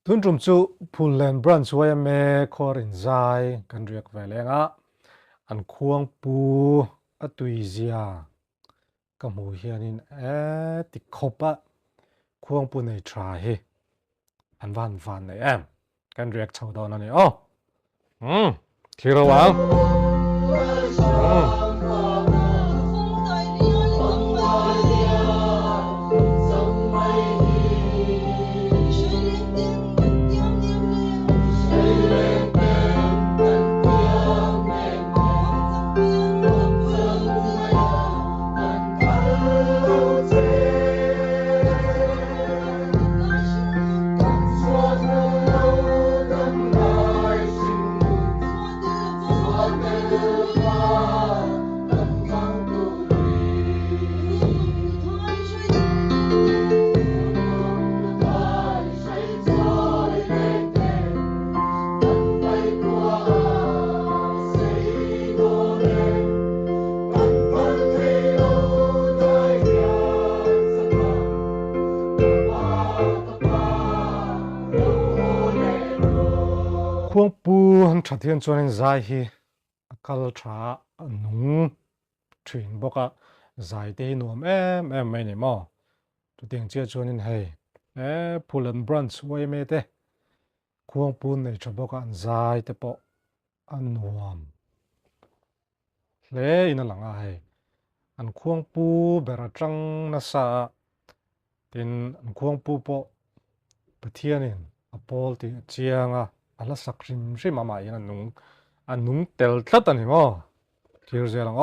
tuân trùm chu Pulen branch way me korin zai kan riak velenga an khuang pu a tui zia kamu hianin ti khopa khuang pu nei tha hi an van nei em kan riak chau don ani thirawang khuang pu han tha thian chuan zai hi kal tha nung thin boka zai te nuam em mai ni mo tu ting chia chuan in hei Pulen branch way me te khuang pu nei tha boka an zai te po an nuam hle in langa hei an khuang pu bera tang na sa tin an khuang pu po pathianin apol ti chianga ala sakrim rim ama in anung tel tlat ani mo thir zelang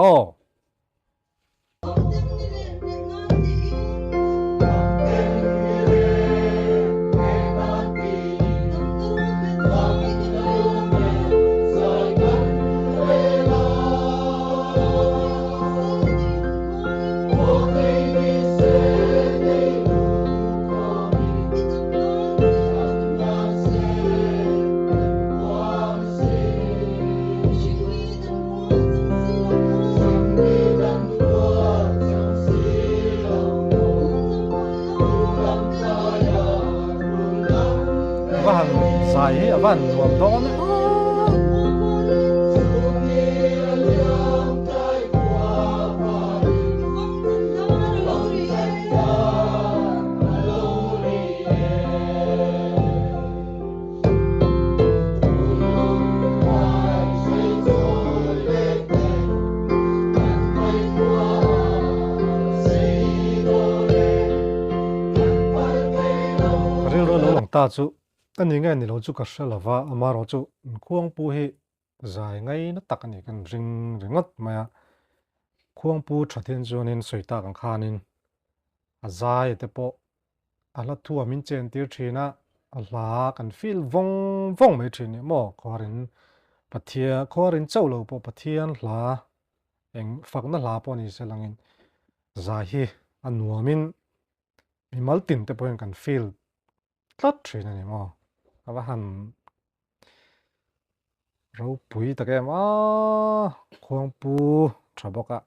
van zai hi van nuam don ta chu ani nge ni lo chu ka shelava ama ro chu khuang pu hi zai ngai na tak ani kan ringot maya khuang pu thathian chuan in soita kan khanin a zai te po ala thu amin chen tir thina a hla kan feel vong mai thini mo khorin pathia khorin chaulo po pathian hla eng fakna hla po ni selangin zai hi anuamin mi maltin te po kan feel tlat thina ni mo ava han rau pui ta kem khuang pu tha boka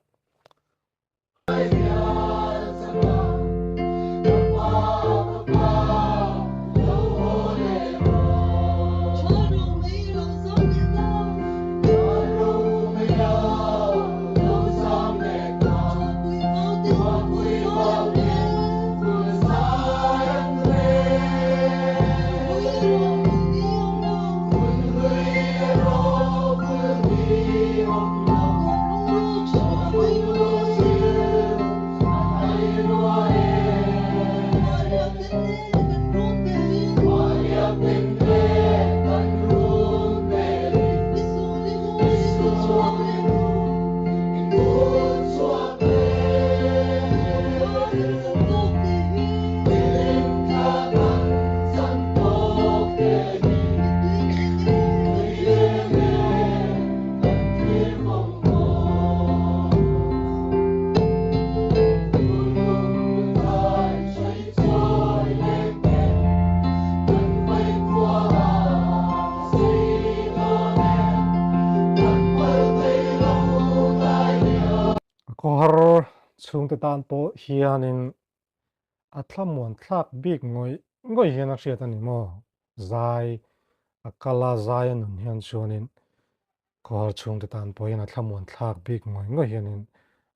kohar chung te tan po hianin athlamuan thlak bik ngoi hian a hriat ani mo zai akala zai nun hian chuanin kawr chung te tan pawhin a thla muan thlak bik ngoi hianin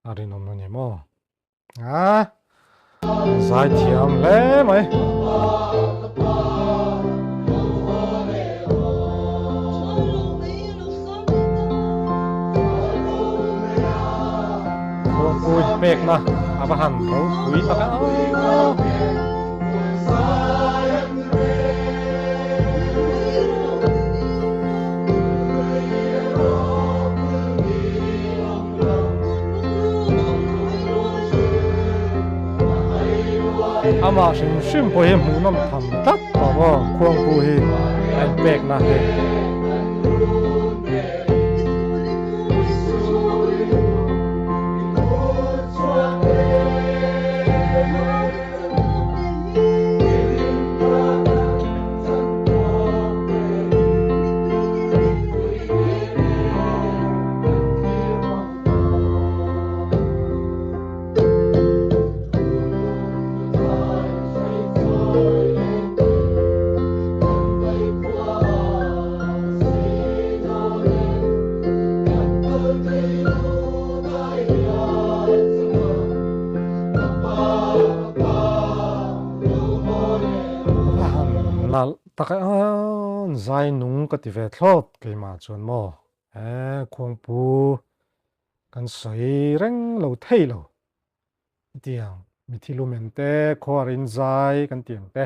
a rinom nu ni maw zai thiam hle mai pui pek na abahan ro pui taka ama sim pawhin hmuhnam tham tak tawa khuang pu hi an pek na he nal taka zai nung ka ti ve thlop ke ma chuan mo khuang pu kan soi reng lo thei lo tiang mi thilu men te khorin zai kan tiang te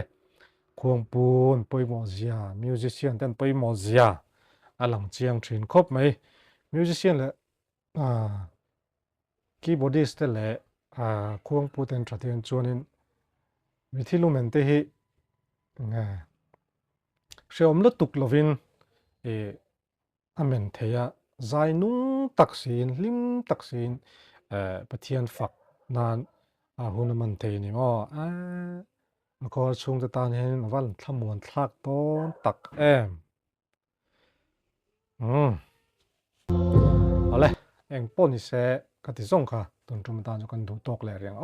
khuang pu poimo zia musician ten poimo zia alang chiang thin khop mai musician le keyboardist te le khuang pu ten thathian chuanin mi thilu men te hi Siom lu tuk lovin amen theya zai nung taksin lim taksin pathian fak nan hunaman thei ni mo kawr chung te tan hen aval thlamuan thlak ton tak ale eng poni se ka ti zong kha tun tum tan kan du tok le riang